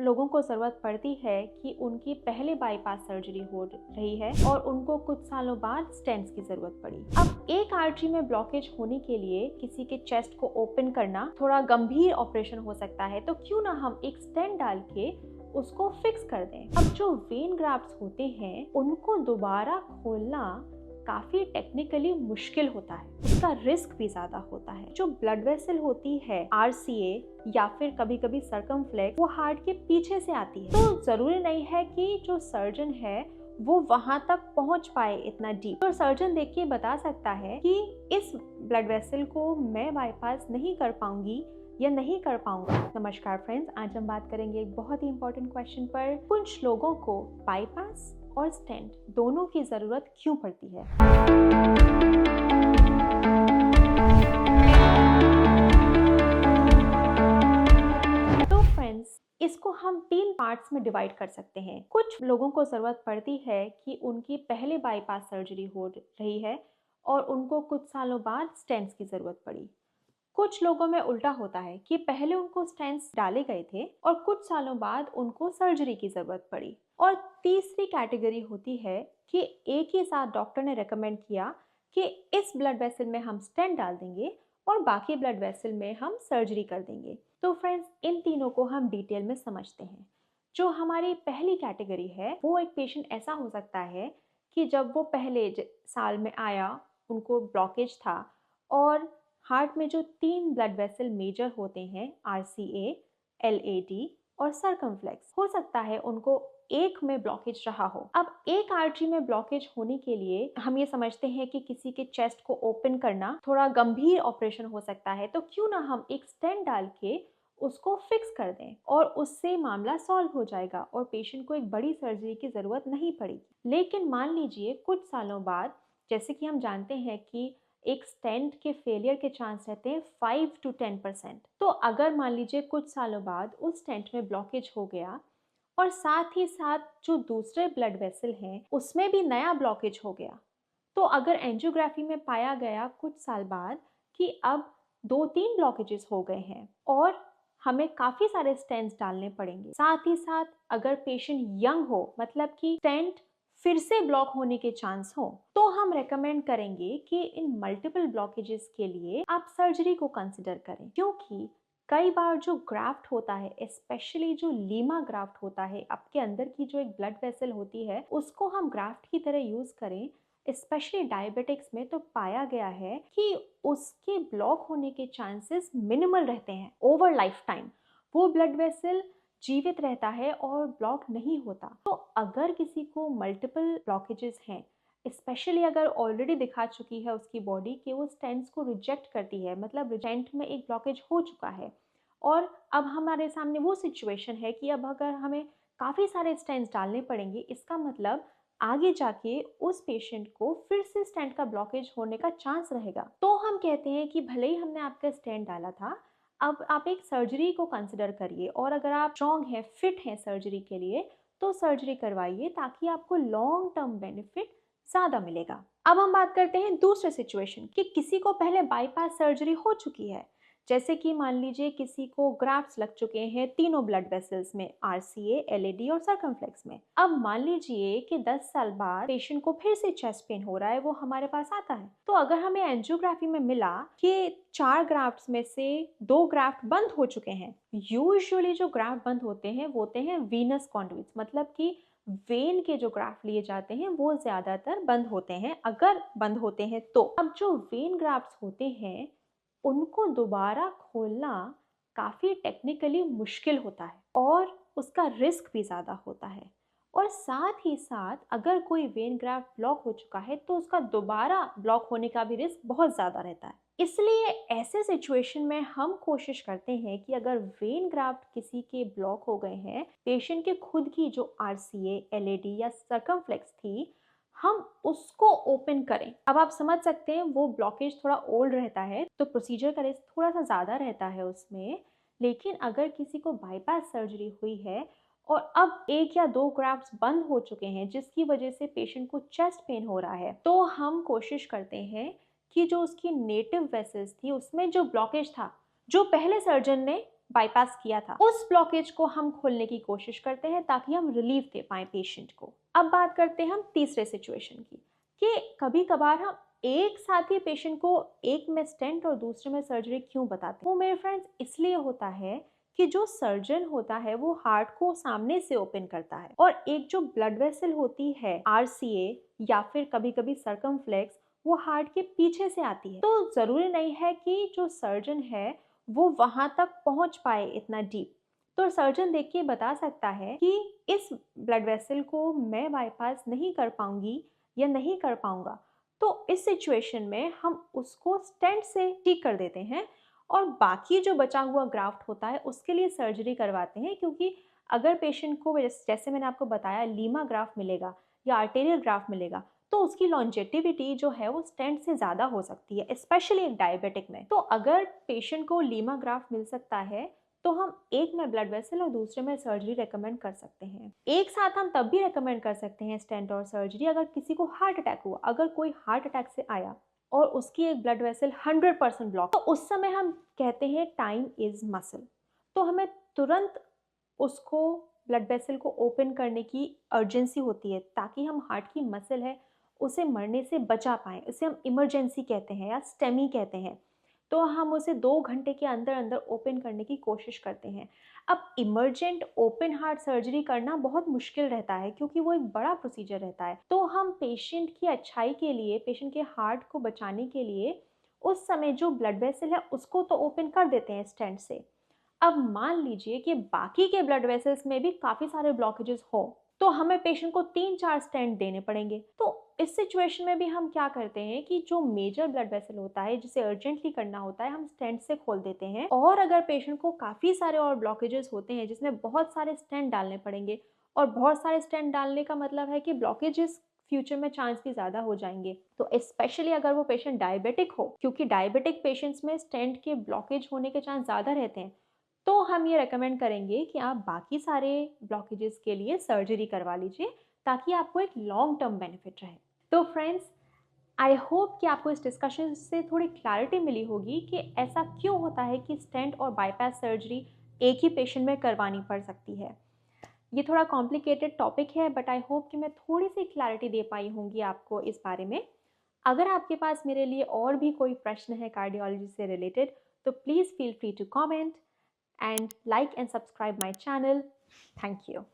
लोगों को ज़रूरत पड़ती है कि उनकी पहले बाईपास सर्जरी हो रही है और उनको कुछ सालों बाद स्टेंट्स की ज़रूरत पड़ी। अब एक आर्टरी में ब्लॉकेज होने के लिए किसी के चेस्ट को ओपन करना थोड़ा गंभीर ऑपरेशन हो सकता है, तो क्यों ना हम एक स्टेंट डाल के उसको फिक्स कर दें। अब जो वेन ग्राफ्ट्स होते हैं उनको दोबारा खोलना काफ़ी टेक्निकली मुश्किल होता है, उसका रिस्क भी ज़्यादा होता है। जो ब्लड वेसल होती है RCA या फिर कभी कभी सर्कमफ्लेक्स, वो हार्ट के पीछे से आती है, तो ज़रूरी नहीं है कि जो सर्जन है वो वहां तक पहुंच पाए इतना डीप। तो सर्जन देख के बता सकता है कि इस ब्लड वेसल को मैं बाईपास नहीं कर पाऊंगी या नहीं कर पाऊंगा। नमस्कार फ्रेंड्स, आज हम बात करेंगे एक बहुत ही इंपॉर्टेंट क्वेश्चन पर। कुछ लोगों को बाईपास और स्टेंट दोनों की जरूरत क्यों पड़ती है। तो फ्रेंड्स, इसको हम 3 पार्ट्स में डिवाइड कर सकते हैं। कुछ लोगों को जरूरत पड़ती है कि उनकी पहले बाईपास सर्जरी हो रही है और उनको कुछ सालों बाद स्टेंट्स की जरूरत पड़ी। कुछ लोगों में उल्टा होता है कि पहले उनको स्टेंट्स डाले गए थे और कुछ सालों बाद उनको सर्जरी की जरूरत पड़ी। और तीसरी कैटेगरी होती है कि एक ही साथ डॉक्टर ने रेकमेंड किया कि इस ब्लड वेसल में हम स्टेंट डाल देंगे और बाकी ब्लड वेसल में हम सर्जरी कर देंगे। तो फ्रेंड्स, इन तीनों को हम डिटेल में समझते हैं। जो हमारी पहली कैटेगरी है, वो एक पेशेंट ऐसा हो सकता है कि जब वो पहले साल में आया, उनको ब्लॉकेज था और हार्ट में जो 3 ब्लड वेसल मेजर होते हैं, RCA, LAD और सर्कमफ्लेक्स, हो सकता है उनको एक में ब्लॉकेज रहा हो। अब एक आर्टरी में ब्लॉकेज होने के लिए हम ये समझते हैं कि किसी के चेस्ट को ओपन करना थोड़ा गंभीर ऑपरेशन हो सकता है, तो क्यों ना हम एक स्टेंट डाल के उसको फिक्स कर दें और उससे मामला सॉल्व हो जाएगा और पेशेंट को एक बड़ी सर्जरी की ज़रूरत नहीं पड़ेगी। लेकिन मान लीजिए कुछ सालों बाद, जैसे कि हम जानते हैं कि एक स्टेंट के फेलियर के चांस रहते हैं 5 to 10%। तो अगर मान लीजिए कुछ सालों बाद उस स्टेंट में ब्लॉकेज हो गया और साथ ही साथ जो दूसरे ब्लड वेसल हैं उसमें भी नया ब्लॉकेज हो गया, तो अगर एंजियोग्राफी में पाया गया कुछ साल बाद कि अब 2-3 ब्लॉकेजेस हो गए हैं और हमें काफ़ी सारे स्टेंट्स डालने पड़ेंगे, साथ ही साथ अगर पेशेंट यंग हो, मतलब कि स्टेंट फिर से ब्लॉक होने के चांस हो, तो हम रेकमेंड करेंगे कि इन मल्टीपल ब्लॉकेजेस के लिए आप सर्जरी को कंसिडर करें। क्योंकि कई बार जो ग्राफ्ट होता है, स्पेशली जो लीमा ग्राफ्ट होता है, आपके अंदर की जो एक ब्लड वेसल होती है उसको हम ग्राफ्ट की तरह यूज करें, स्पेशली डायबिटिक्स में, तो पाया गया है कि उसके ब्लॉक होने के चांसेस मिनिमल रहते हैं। ओवर लाइफ टाइम वो ब्लड वेसल जीवित रहता है और ब्लॉक नहीं होता। तो अगर किसी को मल्टीपल ब्लॉकेजेस हैं, स्पेशली अगर ऑलरेडी दिखा चुकी है उसकी बॉडी कि वो स्टेंट्स को रिजेक्ट करती है, मतलब स्टेंट में एक ब्लॉकेज हो चुका है और अब हमारे सामने वो सिचुएशन है कि अब अगर हमें काफ़ी सारे स्टेंट्स डालने पड़ेंगे, इसका मतलब आगे जाके उस पेशेंट को फिर से स्टेंट का ब्लॉकेज होने का चांस रहेगा। तो हम कहते हैं कि भले ही हमने आपका स्टेंट डाला था, अब आप एक सर्जरी को कंसिडर करिए और अगर आप स्ट्रॉन्ग हैं, फिट हैं सर्जरी के लिए, तो सर्जरी करवाइए ताकि आपको लॉन्ग टर्म बेनिफिट ज़्यादा मिलेगा। अब हम बात करते हैं दूसरे सिचुएशन कि किसी को पहले बाईपास सर्जरी हो चुकी है, जैसे कि मान लीजिए किसी को ग्राफ्ट्स लग चुके हैं तीनों ब्लड वेसल्स में, RCA, LAD और सर्कमफ्लेक्स में। अब मान लीजिए कि 10 साल बाद पेशेंट को फिर से चेस्ट पेन हो रहा है, वो हमारे पास आता है, तो अगर हमें एंजियोग्राफी में मिला कि 4 ग्राफ्ट्स में से 2 ग्राफ्ट बंद हो चुके हैं। यूजुअली जो ग्राफ्ट बंद होते हैं वो होते हैं वीनस कॉन्ड्यूइट्स, मतलब कि वेन के जो ग्राफ्ट लिए जाते हैं वो ज्यादातर बंद होते हैं, अगर बंद होते हैं तो। अब जो वेन ग्राफ्ट्स होते हैं उनको दोबारा खोलना काफ़ी टेक्निकली मुश्किल होता है और उसका रिस्क भी ज़्यादा होता है। और साथ ही साथ अगर कोई वेन ग्राफ्ट ब्लॉक हो चुका है तो उसका दोबारा ब्लॉक होने का भी रिस्क बहुत ज़्यादा रहता है। इसलिए ऐसे सिचुएशन में हम कोशिश करते हैं कि अगर वेन ग्राफ्ट किसी के ब्लॉक हो गए हैं, पेशेंट के खुद की जो RCA, LAD या सर्कमफ्लेक्स थी, हम उसको ओपन करें। अब आप समझ सकते हैं वो ब्लॉकेज थोड़ा ओल्ड रहता है तो प्रोसीजर का रिस्क थोड़ा सा ज़्यादा रहता है उसमें। लेकिन अगर किसी को बाईपास सर्जरी हुई है और अब 1 या 2 ग्राफ्ट्स बंद हो चुके हैं जिसकी वजह से पेशेंट को चेस्ट पेन हो रहा है, तो हम कोशिश करते हैं कि जो उसकी नेटिव वेसल्स थी उसमें जो ब्लॉकेज था, जो पहले सर्जन ने बाईपास किया था, उस ब्लॉकेज को हम खोलने की कोशिश करते हैं ताकि हम रिलीफ दे पाए पेशेंट को। अब बात करते हैं हम तीसरे सिचुएशन की, कि कभी कभार हम एक साथ ही पेशेंट को एक में स्टेंट और दूसरे में सर्जरी क्यों बताते हैं। वो मेरे फ्रेंड्स इसलिए होता है कि जो सर्जन होता है वो हार्ट को सामने से ओपन करता है, और एक जो ब्लड वेसल होती है RCA या फिर कभी कभी सर्कमफ्लेक्स, वो हार्ट के पीछे से आती है। तो जरूरी नहीं है कि जो सर्जन है वो वहां तक पहुंच पाए इतना डीप। तो सर्जन देख के बता सकता है कि इस ब्लड वेसल को मैं बाईपास नहीं कर पाऊंगी या नहीं कर पाऊंगा। तो इस सिचुएशन में हम उसको स्टेंट से ठीक कर देते हैं, और बाकी जो बचा हुआ ग्राफ्ट होता है उसके लिए सर्जरी करवाते हैं, क्योंकि अगर पेशेंट को जैसे मैंने आपको बताया लीमा ग्राफ्ट मिलेगा या आर्टेरियल ग्राफ्ट मिलेगा, तो उसकी लॉन्जेटिविटी जो है वो स्टेंट से ज़्यादा हो सकती है, स्पेशली एक डायबिटिक में। तो अगर पेशेंट को लीमा ग्राफ्ट मिल सकता है तो हम एक में ब्लड वेसल और दूसरे में सर्जरी रेकमेंड कर सकते हैं। एक साथ हम तब भी रेकमेंड कर सकते हैं स्टेंट और सर्जरी अगर किसी को हार्ट अटैक हुआ। अगर कोई हार्ट अटैक से आया और उसकी एक ब्लड वेसल 100% ब्लॉक, तो उस समय हम कहते हैं टाइम इज मसल। तो हमें तुरंत उसको ब्लड वेसल को ओपन करने की अर्जेंसी होती है, ताकि हम हार्ट की मसल है उसे मरने से बचा पाएं। इसे हम इमरजेंसी कहते हैं या स्टेमी कहते हैं। तो हम उसे 2 घंटे के अंदर अंदर ओपन करने की कोशिश करते हैं। अब इमरजेंट ओपन हार्ट सर्जरी करना बहुत मुश्किल रहता है, क्योंकि वो एक बड़ा प्रोसीजर रहता है। तो हम पेशेंट की अच्छाई के लिए, पेशेंट के हार्ट को बचाने के लिए उस समय जो ब्लड वेसल है उसको तो ओपन कर देते हैं स्टेंट से। अब मान लीजिए कि बाकी के ब्लड वेसल्स में भी काफ़ी सारे ब्लॉकेजेस हो, तो हमें पेशेंट को 3-4 स्टेंट देने पड़ेंगे। तो इस सिचुएशन में भी हम क्या करते हैं कि जो मेजर ब्लड वेसल होता है जिसे अर्जेंटली करना होता है, हम स्टेंट से खोल देते हैं। और अगर पेशेंट को काफ़ी सारे और ब्लॉकेजेस होते हैं जिसमें बहुत सारे स्टेंट डालने पड़ेंगे, और बहुत सारे स्टेंट डालने का मतलब है कि ब्लॉकेजेस फ्यूचर में चांस भी ज़्यादा हो जाएंगे। तो स्पेशली अगर वो पेशेंट डायबिटिक हो, क्योंकि डायबिटिक पेशेंट्स में स्टेंट के ब्लॉकेज होने के चांस ज़्यादा रहते हैं, तो हम ये रेकमेंड करेंगे कि आप बाकी सारे ब्लॉकेजेस के लिए सर्जरी करवा लीजिए, ताकि आपको एक लॉन्ग टर्म बेनिफिट रहे। तो फ्रेंड्स, आई होप कि आपको इस डिस्कशन से थोड़ी क्लैरिटी मिली होगी कि ऐसा क्यों होता है कि स्टेंट और बाईपास सर्जरी एक ही पेशेंट में करवानी पड़ सकती है। ये थोड़ा कॉम्प्लिकेटेड टॉपिक है, बट आई होप कि मैं थोड़ी सी क्लैरिटी दे पाई होंगी आपको इस बारे में। अगर आपके पास मेरे लिए और भी कोई प्रश्न है कार्डियोलॉजी से रिलेटेड, तो please feel free to comment and like and subscribe my channel. Thank you.